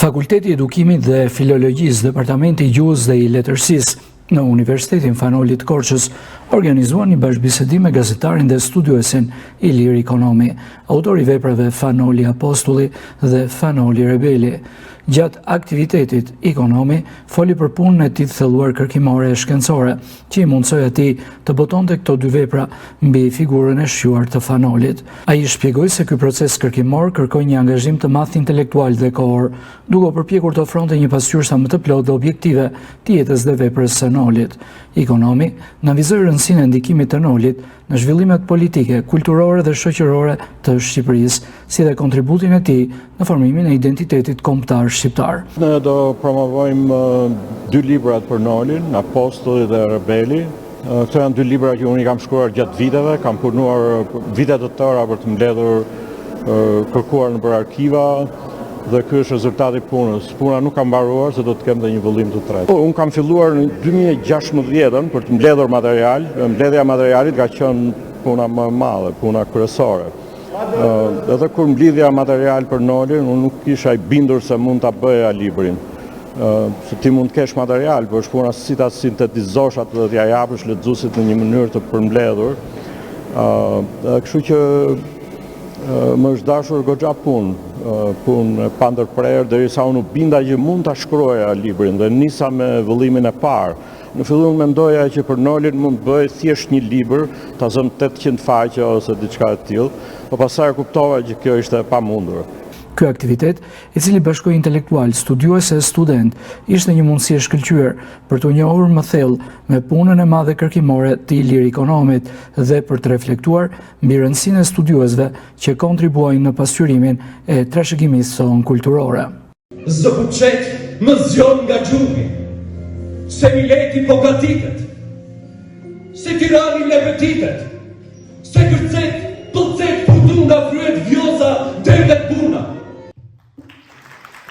Fakulteti i Edukimit dhe Filologjisë, Departamenti i Gjuhës dhe i Letërsisë në Universitetin Fanolit Korçës organizuan një bashkëbisedim me gazetarin dhe studiuesin Ilir Ikonomi, autor i veprave Fanoli Apostulli dhe Fanoli Rebeli. Gjatë aktivitetit, Ikonomi foli për punën e tij të thelluar kërkimore e shkencore, që i mundsoi atij të botonte këto dy vepra mbi figurën e shquar të Fanolit. Ai shpjegoi se ky proces kërkimor kërkoi një angazhim të madh intelektual dhe kohor, duke përpjekur të ofronte një pasqyrë sa më të plotë dhe objektive të jetës dhe veprës së Nolit. Ikonomi navizoi rëndësinë e ndikimit të Nolit në zhvillimet politike, kulturore dhe shoqërore të Shqipërisë, si dhe kontributin e tij në formimin e identitetit kombëtar shqiptar. Ne do promovojmë dy librat për Nolin, Apostulli dhe Rebeli. Këto janë dy libra që unë i kam shkruar gjatë viteve, kam punuar vite të tëra për të mbledhur, kërkuar nëpër arkiva, dhe ky është rezultati i punës. Puna nuk ka mbaruar, se do të kem dhe një vëllim të tretë. Unë kam filluar në 2016 për të mbledhur material. Mbledhja e materialit ka qenë puna më e madhe, puna kryesore. Edhe kur mblidhja material për Nolin, unë nuk kisha i bindur se mund ta bëja librin. Se ti mund të kesh material, por është puna si ta sintetizosh atë dhe t'ja japësh lexuesit në një mënyrë të përmbledhur. Kështu që më është dashur goxha punë pa ndërprerje, derisa unë u binda që mund ta shkruaja librin dhe nisa me vëllimin e parë. Në fillim mendoja që për Nolin mund të bëj thjesht një libër, ta zëm 800 faqe ose diçka e tillë, por pastaj kuptova që kjo ishte e pamundur. Ky aktivitet, i cili bashkoi intelektual, studiues e student, ishte një mundësi e shkëlqyer për të njohur më thellë me punën e madhe kërkimore të Ilir Ikonomit dhe për të reflektuar mbi rëndësinë e studiuesve që kontribuojnë në pasqyrimin e trashëgimisë sonë kulturore. Zëkuqet më zgjon nga gjuhi, se Mileti po gatitet, se Tirani lepetitet, se Kërcet